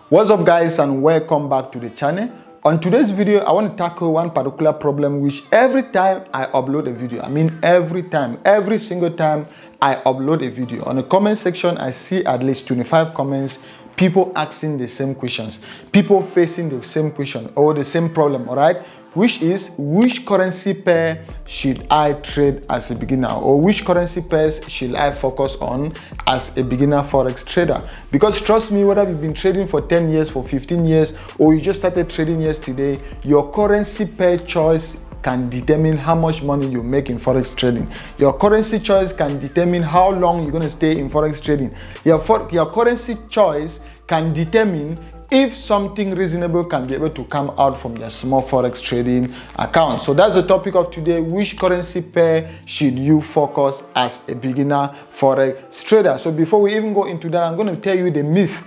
What's up guys, and welcome back to the channel. On today's video, I want to tackle one particular problem which every time I upload a video, every single time I upload a video, on the comment section I see at least 25 comments, people asking the same questions, people facing the same question or the same problem, all right? Which is, which currency pair should I trade as a beginner, or which currency pairs should I focus on as a beginner forex trader? Because trust me, whether you've been trading for 10 years, for 15 years, or you just started trading yesterday, your currency pair choice can determine how much money you make in forex trading. Your currency choice can determine how long you're going to stay in forex trading. Your currency choice can determine if something reasonable can be able to come out from your small forex trading account. So that's the topic of today. Which currency pair should you focus as a beginner forex trader? So before we even go into that, I'm going to tell you the myth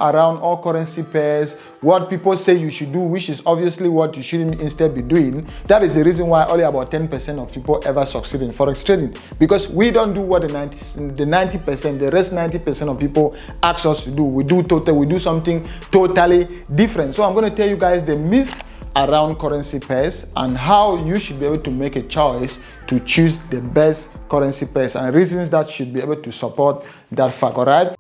around all currency pairs, what people say you should do, which is obviously what you shouldn't instead be doing. That is the reason why only about 10% of people ever succeed in forex trading, because we don't do what the 90%, the rest 90% of people ask us to do. We do something totally different. So I'm going to tell you guys the myth around currency pairs and how you should be able to make a choice to choose the best currency pairs and reasons that should be able to support that fact. All right.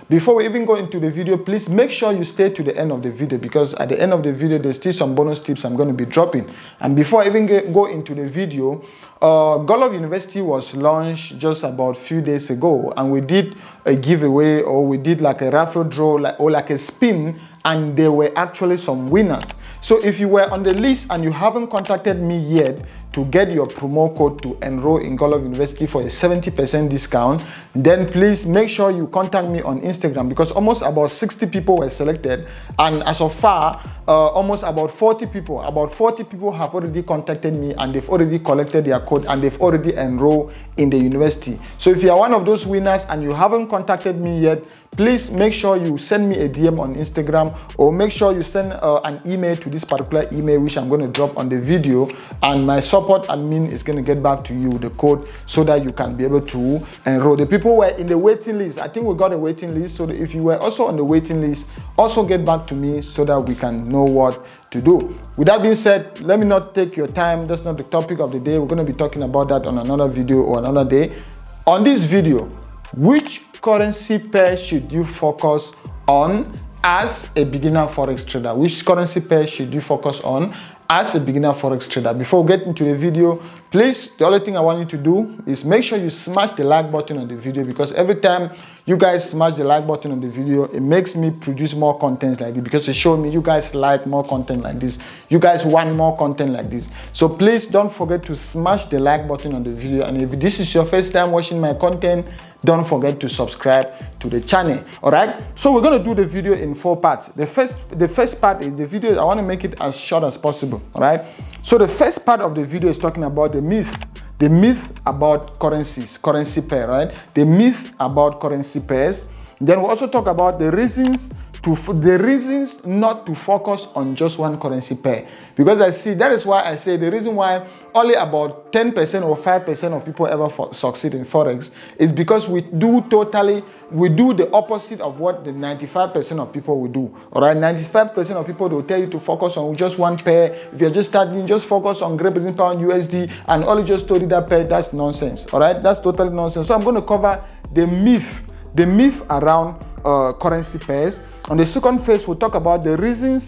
Before we even go into the video, please make sure you stay to the end of the video, because at the end of the video there's still some bonus tips I'm going to be dropping. And before I even go into the video, Godlove University was launched just about a few days ago, and we did a giveaway, or we did like a raffle draw, or like a spin, and there were actually some winners. So if you were on the list and you haven't contacted me yet to get your promo code to enroll in Godlove University for a 70% discount, then please make sure you contact me on Instagram, because almost about 60 people were selected, and as of far, almost about 40 people have already contacted me, and they've already collected their code and they've already enrolled in the university. So if you are one of those winners and you haven't contacted me yet, please make sure you send me a DM on Instagram, or make sure you send an email to this particular email which I'm going to drop on the video, and my support admin is going to get back to you the code so that you can be able to enroll. The people who were in the waiting list, I think we got a waiting list, so that if you were also on the waiting list, also get back to me so that we can know what to do. With that being said, let me not take your time. That's not the topic of the day. We're going to be talking about that on another video or another day. On this video, which currency pair should you focus on as a beginner forex trader? Which currency pair should you focus on as a beginner forex trader? Before we get into the video, please, the only thing I want you to do is make sure you smash the like button on the video, because every time you guys smash the like button on the video, it makes me produce more content like this, because it shows me you guys like more content like this, you guys want more content like this. So please don't forget to smash the like button on the video, and if this is your first time watching my content, don't forget to subscribe to the channel. All right, so we're going to do the video in 4 parts. The first part is the video. I want to make it as short as possible. All right, so the first part of the video is talking about the myth about currency pair, right? The myth about currency pairs. Then we'll also talk about the reasons not to focus on just one currency pair, because that is why I say the reason why only about 10% or 5% of people ever succeed in forex is because we do the opposite of what the 95% of people will do. All right, 95% of people, will tell you to focus on just one pair. If you're just starting, just focus on Great Britain pound USD, and only just study that pair. That's nonsense. All right, that's totally nonsense. So I'm going to cover the myth around currency pairs. On the second phase, we'll talk about the reasons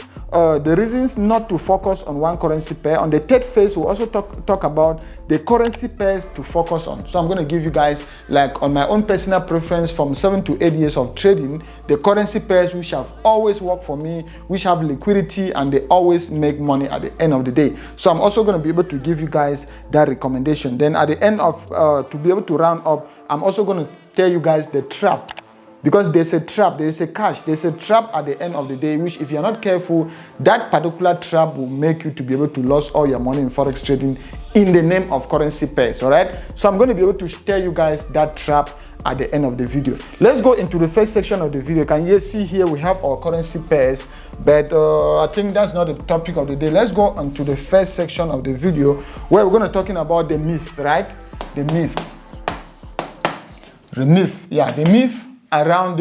not to focus on one currency pair. On the third phase, we'll also talk about the currency pairs to focus on. So I'm going to give you guys, like on my own personal preference from 7 to 8 years of trading, the currency pairs which have always worked for me, which have liquidity, and they always make money at the end of the day. So I'm also going to be able to give you guys that recommendation. Then at the end of, to be able to round up, I'm also going to tell you guys the trap. Because there's a trap, there's a catch, there's a trap at the end of the day, which if you're not careful, that particular trap will make you to be able to lose all your money in forex trading in the name of currency pairs. All right, so I'm going to be able to tell you guys that trap at the end of the video. Let's go into the first section of the video. Can you see here we have our currency pairs, but I think that's not the topic of the day. Let's go on to the first section of the video where we're going to talking about the myth, right? The myth, yeah, the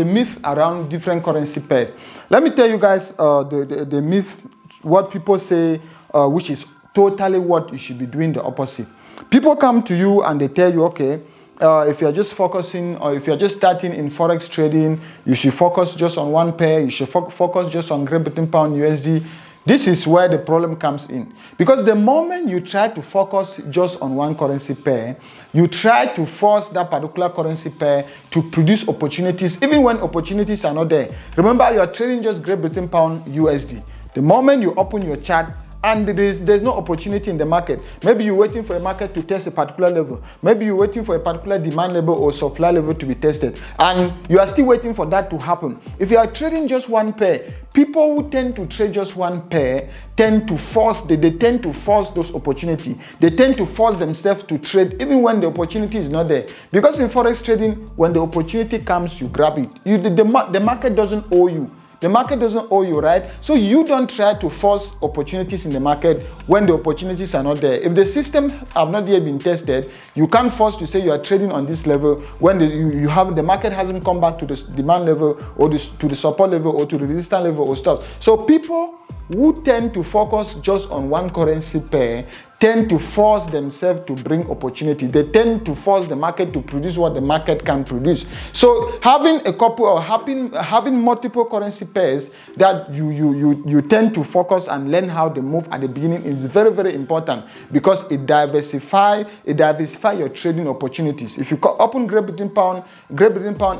myth around different currency pairs. Let me tell you guys the myth, what people say, which is totally what you should be doing the opposite. People come to you and they tell you, okay, if you're just focusing, or if you're just starting in Forex trading, you should focus just on one pair. You should focus just on Great Britain Pound USD. This is where the problem comes in. Because the moment you try to focus just on one currency pair, you try to force that particular currency pair to produce opportunities, even when opportunities are not there. Remember, you're trading just Great Britain Pound USD. The moment you open your chart, and there's no opportunity in the market. Maybe you're waiting for a market to test a particular level. Maybe you're waiting for a particular demand level or supply level to be tested. And you are still waiting for that to happen. If you are trading just one pair, people who tend to trade just one pair tend to force, they tend to force those opportunities. They tend to force themselves to trade even when the opportunity is not there. Because in Forex trading, when the opportunity comes, you grab it. The market doesn't owe you. The market doesn't owe you, right? So you don't try to force opportunities in the market when the opportunities are not there. If the system have not yet been tested, you can't force to say you are trading on this level when the market hasn't come back to the demand level or to the support level or to the resistance level or stuff. So people who tend to focus just on one currency pair tend to force themselves to bring opportunity. They tend to force the market to produce what the market can produce. So having a couple or having multiple currency pairs that you tend to focus and learn how they move at the beginning is very, very important, because it diversify your trading opportunities. If you open Great Britain Pound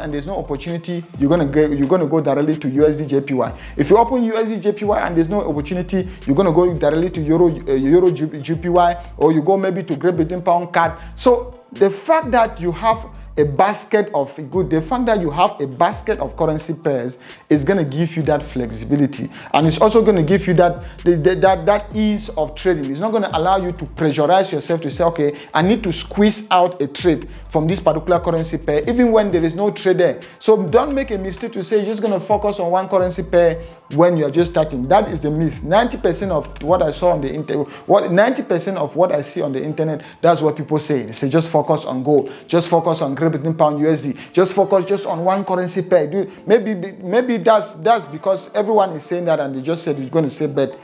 and there's no opportunity, you're gonna go directly to USD JPY. If you open USD JPY and there's no opportunity, you're gonna go directly to Euro JPY, or you go maybe to Great Britain Pound CAD. So the fact that you have a basket of currency pairs is going to give you that flexibility, and it's also going to give you that ease of trading. It's not going to allow you to pressurize yourself to say, okay, I need to squeeze out a trade from this particular currency pair even when there is no trade there. So don't make a mistake to say you're just going to focus on one currency pair when you're just starting. That is the myth. 90% of what I saw on the internet, 90% of what I see on the internet, that's what people say. They say just focus on gold, just focus on Great Britain Pound USD, just focus just on one currency pair. Maybe that's because everyone is saying that and they just said it's going to say, but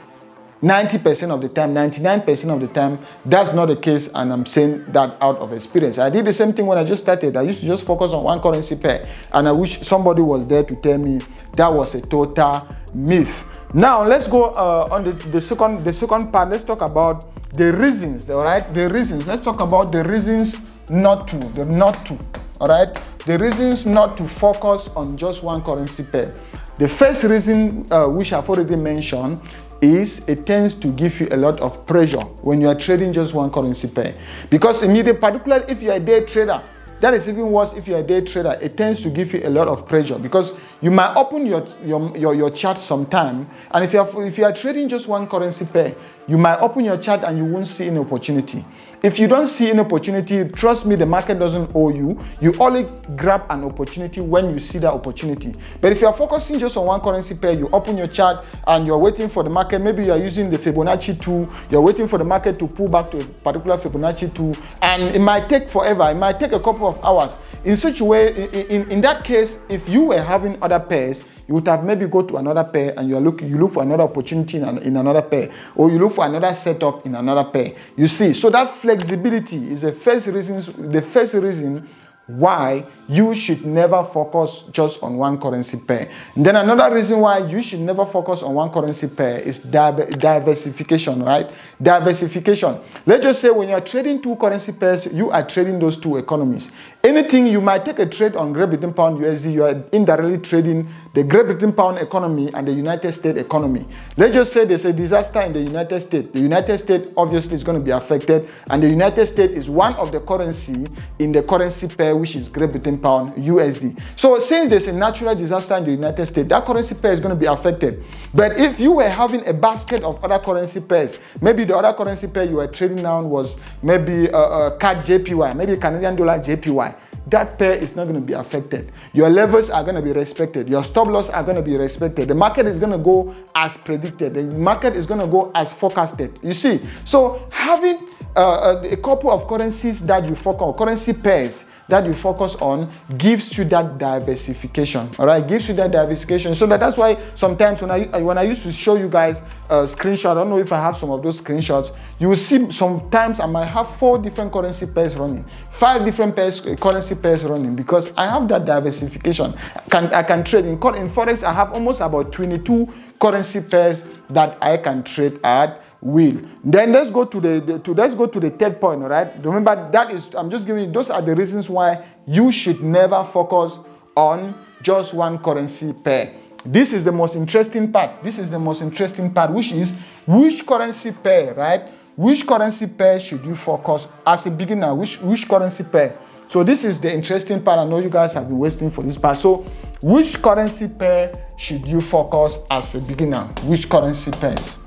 90% of the time, 99% of the time, that's not the case, and I'm saying that out of experience. I did the same thing when I just started. I used to just focus on one currency pair, and I wish somebody was there to tell me that was a total myth. Now let's go on the second part. Let's talk about the reasons. All right, the reasons. Let's talk about the reasons not to. All right, the reasons not to focus on just one currency pair. The first reason, which I've already mentioned, is it tends to give you a lot of pressure when you are trading just one currency pair. Because immediately, particularly if you are a day trader, that is even worse. If you are a day trader, it tends to give you a lot of pressure, because you might open your chart sometime, and if you are trading just one currency pair, you might open your chart and you won't see any opportunity. If you don't see an opportunity, trust me, the market doesn't owe you. You only grab an opportunity when you see that opportunity. But if you are focusing just on one currency pair, you open your chart and you're waiting for the market. Maybe you are using the Fibonacci tool. You're waiting for the market to pull back to a particular Fibonacci tool, and it might take forever. It might take a couple of hours. In such a way, in that case, if you were having other pairs, you would have maybe go to another pair and you look for another opportunity in another pair, or you look for another setup in another pair. You see, so that flexibility is the first reason why you should never focus just on one currency pair. And then another reason why you should never focus on one currency pair is diversification, right? Diversification. Let's just say when you're trading two currency pairs, you are trading those two economies. Anything you might take a trade on Great Britain pound USD, you are indirectly trading the Great Britain pound economy and the United States economy. Let's just say there's a disaster in the United States. The United States obviously is going to be affected, and the United States is one of the currency in the currency pair, which is Great Britain pound USD. So since there's a natural disaster in the United States, that currency pair is going to be affected. But if you were having a basket of other currency pairs, maybe the other currency pair you were trading now was maybe CAD JPY, maybe Canadian dollar JPY, that pair is not going to be affected. Your levels are going to be respected. Your stop loss are going to be respected. The market is going to go as predicted. The market is going to go as forecasted. You see, so having a couple of currencies that you focus on, currency pairs that you focus on, gives you that diversification. All right, gives you that diversification. So that's why sometimes when I used to show you guys screenshot, I don't know if I have some of those screenshots, you will see sometimes I might have 4 different currency pairs running, 5 different currency pairs running, because I have that diversification. I can trade in Forex. I have almost about 22 currency pairs that I can trade at will. Then let's go to the third point. All right, remember that is, I'm just giving you, those are the reasons why you should never focus on just one currency pair. This is the most interesting part. This is the most interesting part, which is which currency pair, right? Which currency pair should you focus as a beginner? Which currency pair? So this is the interesting part. I know you guys have been waiting for this part. So which currency pair should you focus as a beginner? Which currency pairs?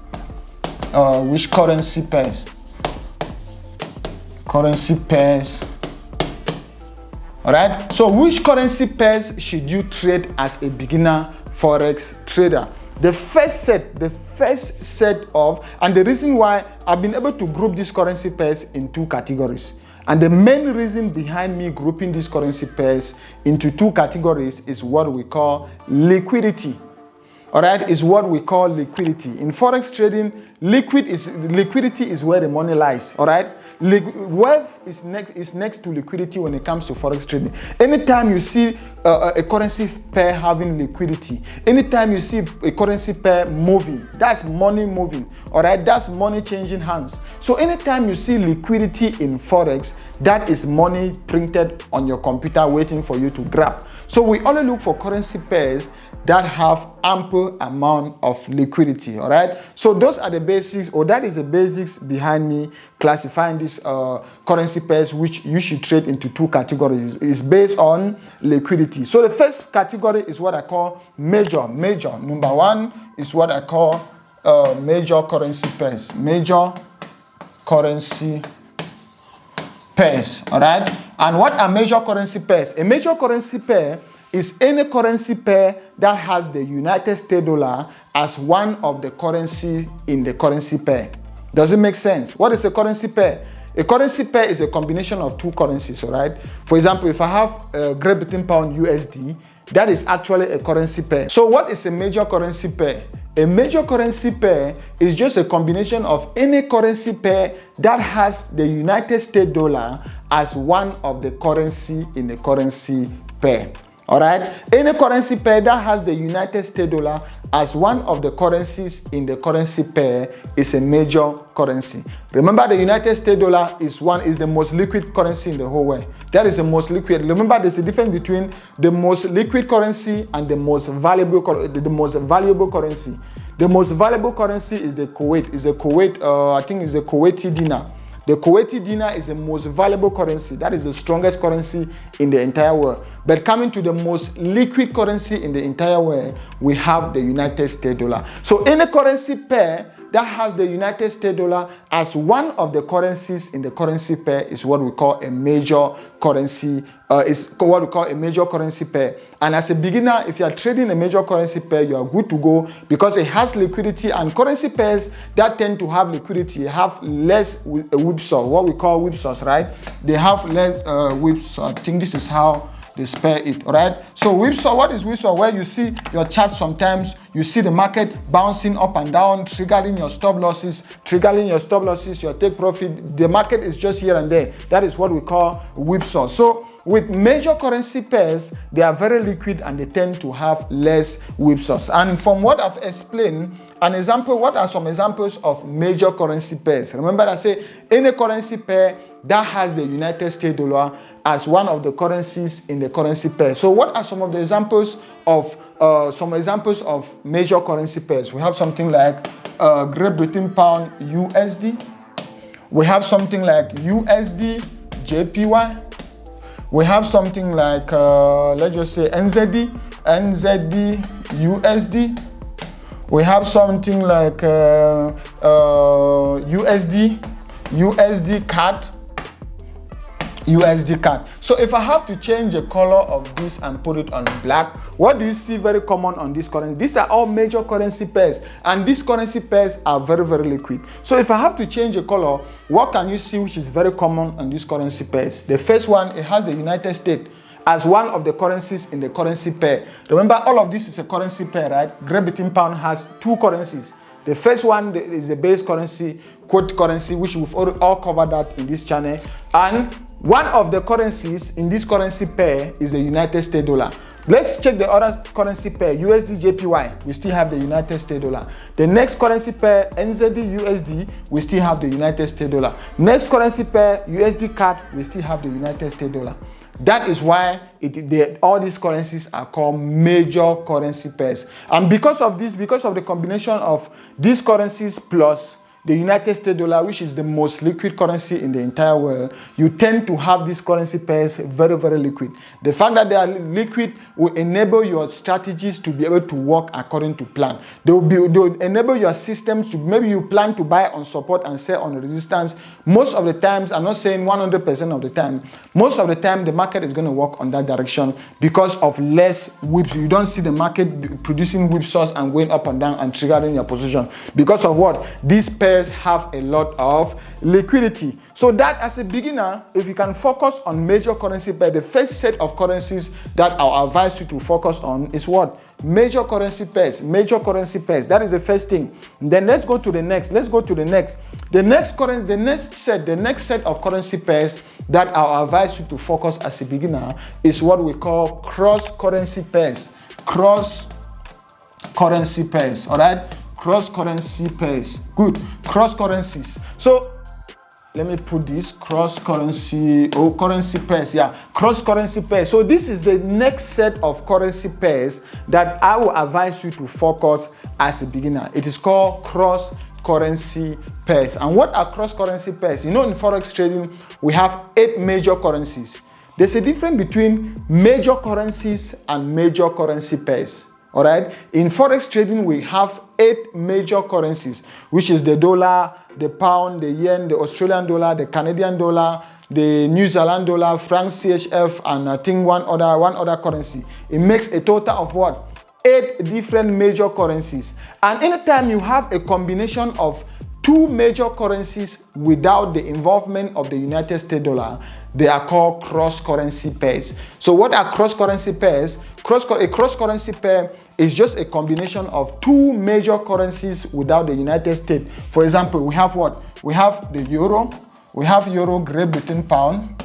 Which currency pairs? Currency pairs. All right. So which currency pairs should you trade as a beginner Forex trader? The first set of, and the reason why I've been able to group these currency pairs in 2 categories. And the main reason behind me grouping these currency pairs into 2 categories is what we call liquidity. All right, is what we call liquidity. In Forex trading, liquidity is where the money lies. All right, wealth is next to liquidity when it comes to Forex trading. Anytime you see a currency pair having liquidity, anytime you see a currency pair moving, that's money moving. All right, that's money changing hands. So anytime you see liquidity in Forex, that is money printed on your computer waiting for you to grab. So we only look for currency pairs that have ample amount of liquidity. All right, so those are the basics, or that is the basics behind me classifying these currency pairs, which you should trade into 2 categories. Is based on liquidity. So the first category is what I call major. Number 1 is what I call major currency pairs. Major currency pairs. All right, and what are major currency pairs? A major currency pair is any currency pair that has the United States dollar as one of the currency in the currency pair. Does it make sense? What is a currency pair? A currency pair is a combination of 2 currencies, all right? For example, if I have Great Britain pound USD, that is actually a currency pair. So what is a major currency pair? A major currency pair is just a combination of any currency pair that has the United States dollar as one of the currency in the currency pair. All right, any currency pair that has the United States dollar as one of the currencies in the currency pair is a major currency. Remember, the United States dollar is the most liquid currency in the whole world. That is the most liquid. Remember, there's a difference between the most liquid currency and the most valuable currency. The most valuable currency is the Kuwait. I think it's the Kuwaiti dinar. The Kuwaiti dinar is the most valuable currency. That is the strongest currency in the entire world. But coming to the most liquid currency in the entire world, we have the United States dollar. So any currency pair that has the United States dollar as one of the currencies in the currency pair is what we call a major currency. Is what we call a major currency pair. And as a beginner, if you are trading a major currency pair, you are good to go because it has liquidity. And currency pairs that tend to have liquidity have less whipsaw, what we call whipsaws, right? They have less whipsaw. I think this is how they spell it, all right? So whipsaw, what is whipsaw? Where you see your chart sometimes, you see the market bouncing up and down, triggering your stop losses, your take profit. The market is just here and there. That is what we call whipsaw. So with major currency pairs, they are very liquid and they tend to have less whipsaws. And from what I've explained, what are some examples of major currency pairs? Remember I say any currency pair that has the United States dollar as one of the currencies in the currency pair. So what are some of the examples of major currency pairs? We have something like Great Britain pound USD. We have something like USD JPY. We have something like let's just say NZD USD. We have something like USD CAD. So if I have to change the color of this and put it on black, what do you see very common on this currency? These are all major currency pairs, and these currency pairs are very, very liquid. So if I have to change the color, what can you see which is very common on these currency pairs? The first one, it has the United States as one of the currencies in the currency pair. Remember, all of this is a currency pair, right? Great Britain pound has two currencies. The first one is the base currency, quote currency, which we've all covered that in this channel. And one of the currencies in this currency pair is the United States dollar. Let's check the other currency pair, USD JPY. We still have the United States dollar. The next currency pair, NZD USD, we still have the United States dollar. Next currency pair, USD CAD, we still have the United States dollar. That is why all these currencies are called major currency pairs. And because of this, because of the combination of these currencies plus the United States dollar, which is the most liquid currency in the entire world, you tend to have these currency pairs very, very liquid. The fact that they are liquid will enable your strategies to be able to work according to plan. They will enable your systems to, maybe you plan to buy on support and sell on resistance. Most of the times, I'm not saying 100% of the time, most of the time the market is going to work on that direction because of less whips. You don't see the market producing whipsaws and going up and down and triggering your position. Because of what? These pairs have a lot of liquidity. So that as a beginner, if you can focus on major currency pair, the first set of currencies that I'll advise you to focus on is what? Major currency pairs. Major currency pairs. That is the first thing. Then let's go to the next. The next set of currency pairs that I'll advise you to focus as a beginner is what we call cross currency pairs. Cross currency pairs. All right. Cross currency pairs. Good. Cross currencies. So let me put this cross currency currency pairs. Yeah, cross currency pairs. So this is the next set of currency pairs that I will advise you to focus as a beginner. It is called cross currency pairs. And what are cross currency pairs? You know, in Forex trading, we have 8 major currencies. There's a difference between major currencies and major currency pairs. All right. In Forex trading, we have 8 major currencies, which is the dollar, the pound, the yen, the Australian dollar, the Canadian dollar, the New Zealand dollar, franc CHF, and I think one other currency. It makes a total of what? 8 different major currencies. And anytime you have a combination of 2 major currencies without the involvement of the United States dollar, they are called cross-currency pairs. So what are cross-currency pairs? A cross-currency pair is just a combination of 2 major currencies without the United States. For example, we have what? We have the euro. We have euro Great Britain pound.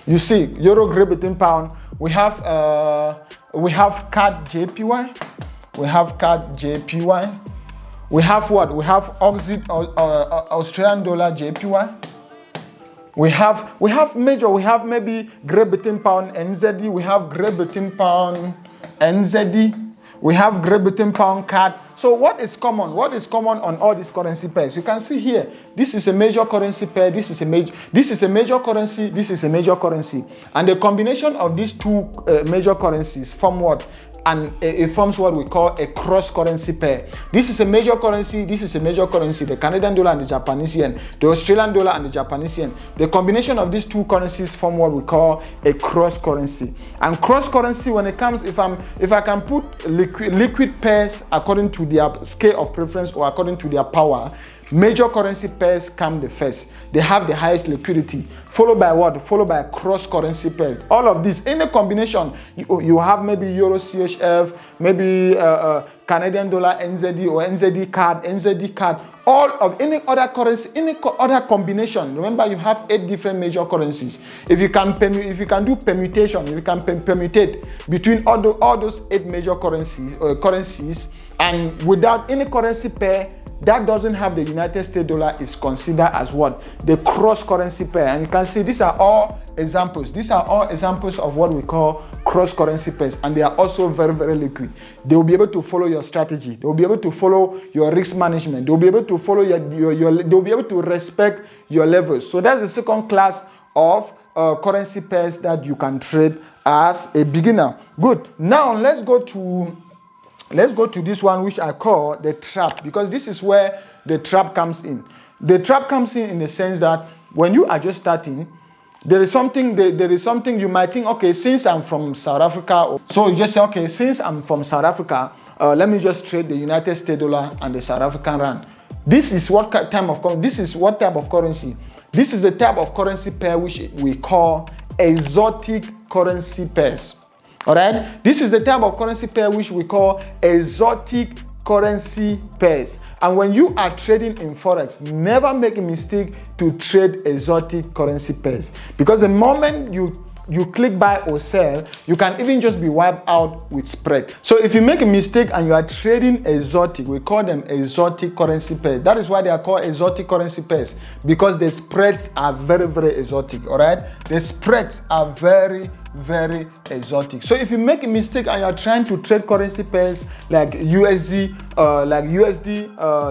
You see, euro Great Britain pound. We have CAD JPY. We have CAD JPY. We have what? We have Australian dollar JPY. We have maybe Great Britain pound NZD. We have Great Britain pound NZD. We have Great Britain pound CAD. So what is common? What is common on all these currency pairs? You can see here, this is a major currency pair, this is a major currency, this is a major currency. And the combination of these 2 major currencies form what? And it forms what we call a cross-currency pair. This is a major currency, this is a major currency, the Canadian dollar and the Japanese yen, the Australian dollar and the Japanese yen. The combination of these 2 currencies form what we call a cross-currency. And cross-currency, when it comes, if I can put liquid pairs according to their scale of preference or according to their power, major currency pairs come the first. They have the highest liquidity, followed by what? Followed by cross-currency pairs. All of this, in a combination, you have maybe Euro CHF, maybe Canadian dollar NZD or NZD CAD. all of any other currency, any other combination. Remember, you have 8 different major currencies. If you can do permutation, if you can permutate between all those 8 major currencies, and without any currency pair that doesn't have the United States dollar, is considered as what? The cross currency pair. And you can see these are all examples. These are all examples of what we call cross currency pairs, and they are also very, very liquid. They will be able to follow your strategy. They will be able to follow your risk management. They will be able to follow they will be able to respect your levels. So that's the second class of currency pairs that you can trade as a beginner. Good. Now let's go to this one, which I call the trap, because this is where the trap comes in. The trap comes in the sense that when you are just starting, there is something you might think, okay, since I'm from South Africa, so you just say, okay, since I'm from South Africa, let me just trade the United States dollar and the South African rand. This is what type of currency? This is the type of currency pair which we call exotic currency pairs. All right, this is the type of currency pair which we call exotic currency pairs. And when you are trading in Forex, never make a mistake to trade exotic currency pairs, because the moment you click buy or sell, you can even just be wiped out with spread. So if you make a mistake and you are trading exotic, we call them exotic currency pairs. That is why they are called exotic currency pairs, because the spreads are very, very exotic. All right, the spreads are very, very exotic. So if you make a mistake and you are trying to trade currency pairs like USD,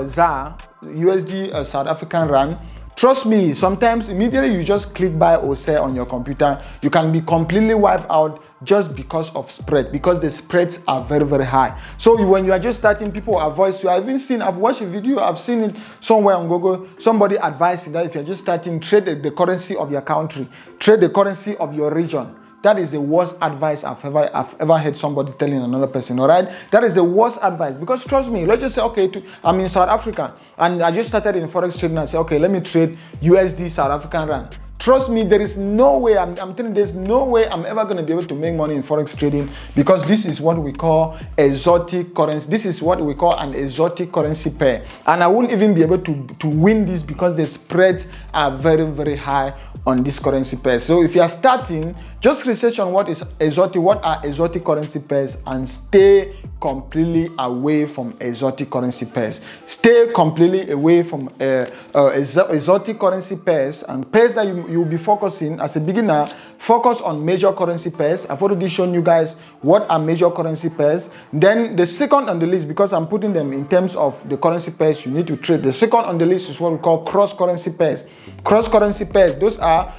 ZAR, USD South African rand, trust me, sometimes immediately you just click buy or sell on your computer, you can be completely wiped out just because of spread, because the spreads are very, very high. So when you are just starting, people avoid you. I've watched a video, I've seen it somewhere on Google, somebody advising that if you're just starting, trade the currency of your country, trade the currency of your region. That is the worst advice I've ever heard somebody telling another person. All right, that is the worst advice, because trust me, let's just say, okay, I'm in South Africa and I just started in Forex trading and say, okay, let me trade USD South African rand. Trust me, there is no way, I'm telling you, there's no way I'm ever going to be able to make money in Forex trading, because this is what we call exotic currency. This is what we call an exotic currency pair. And I won't even be able to win this, because the spreads are very, very high on this currency pairs. So if you are starting, just research on what are exotic currency pairs, and stay completely away from exotic currency pairs. Stay completely away from exotic currency pairs, and pairs that you'll be focusing as a beginner. Focus on major currency pairs. I've already shown you guys what are major currency pairs. Then the second on the list, because I'm putting them in terms of the currency pairs you need to trade, the second on the list is what we call cross currency pairs. Cross currency pairs, those are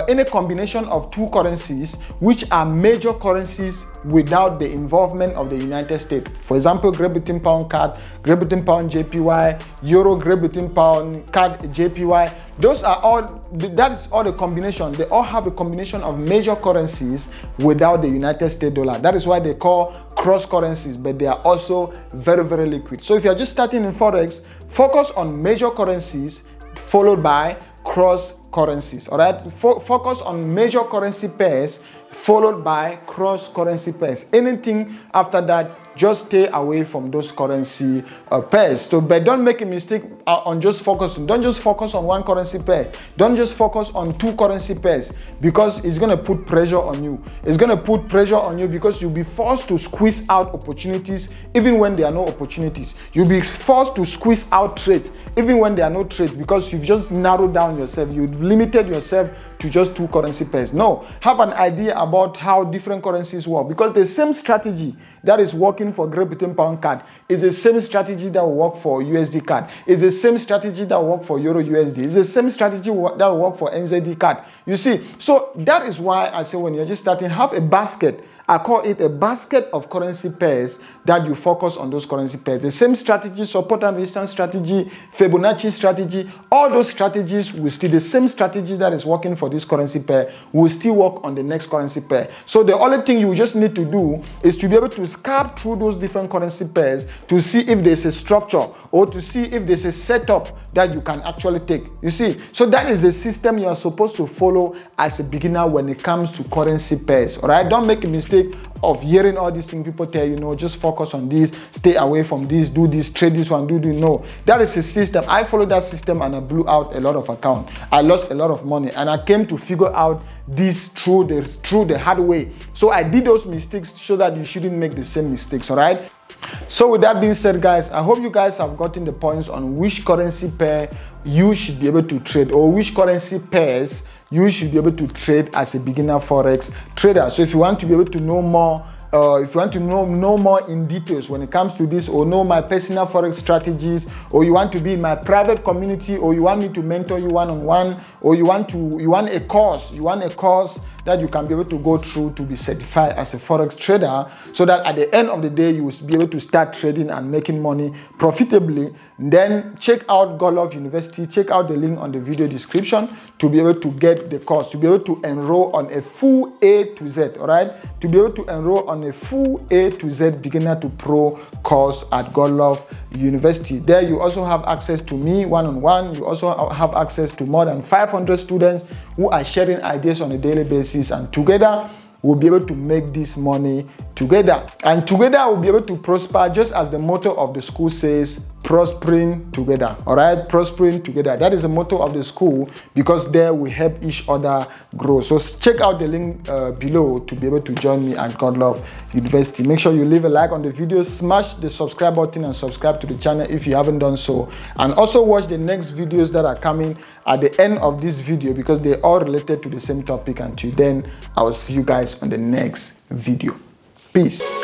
any combination of 2 currencies which are major currencies without the involvement of the United States. For example, Great Britain Pound CAD, Great Britain Pound JPY, Euro Great Britain Pound CAD JPY. Those are all, that is all the combination. They all have a combination of major currencies without the United States dollar. That is why they call cross currencies, but they are also very, very liquid. So if you're just starting in Forex, focus on major currencies followed by cross currencies. All right, focus on major currency pairs followed by cross currency pairs. Anything after that, just stay away from those currency pairs. So, but don't make a mistake on just focusing. Don't just focus on one currency pair. Don't just focus on 2 currency pairs, because it's going to put pressure on you. It's going to put pressure on you because you'll be forced to squeeze out opportunities even when there are no opportunities. You'll be forced to squeeze out trades even when there are no trades, because you've just narrowed down yourself. You've limited yourself to just 2 currency pairs. No, have an idea about how different currencies work, because the same strategy that is working for Great Britain Pound CAD is the same strategy that will work for USD CAD. It's the same strategy that will work for Euro USD. It's the same strategy that will work for NZD CAD. You see, so that is why I say when you're just starting, have a basket. I call it a basket of currency pairs that you focus on those currency pairs. The same strategy, support and resistance strategy, Fibonacci strategy, all those strategies will still, the same strategy that is working for this currency pair will still work on the next currency pair. So the only thing you just need to do is to be able to scalp through those different currency pairs to see if there's a structure or to see if there's a setup that you can actually take. You see, so that is the system you are supposed to follow as a beginner when it comes to currency pairs. All right, don't make a mistake mistake of hearing all these things people tell you, no, just focus on this, stay away from this, do this, trade this one, do. No, that is a system. I followed that system and I blew out a lot of accounts. I lost a lot of money, and I came to figure out this through the hard way. So I did those mistakes so that you shouldn't make the same mistakes. All right. So with that being said, guys, I hope you guys have gotten the points on which currency pair you should be able to trade, or which currency pairs you should be able to trade as a beginner Forex trader. So if you want to be able to know more, if you want to know more in details when it comes to this, or know my personal Forex strategies, or you want to be in my private community, or you want me to mentor you one-on-one, or you want a course that you can be able to go through to be certified as a Forex trader, so that at the end of the day you will be able to start trading and making money profitably, then check out Godlove University. Check out the link on the video description to be able to get the course, to be able to enroll on a full A to Z, all right? To be able to enroll on a full A to Z beginner to pro course at Godlove University. There you also have access to me one-on-one. You also have access to more than 500 students who are sharing ideas on a daily basis, and together we'll be able to make this money together. And together we'll be able to prosper, just as the motto of the school says, prospering together. All right, prospering together. That is the motto of the school, because there we help each other grow. So check out the link below to be able to join me at Godlove University. Make sure you leave a like on the video, smash the subscribe button and subscribe to the channel if you haven't done so, and also watch the next videos that are coming at the end of this video, because they're all related to the same topic. Until then, I will see you guys on the next video. Peace.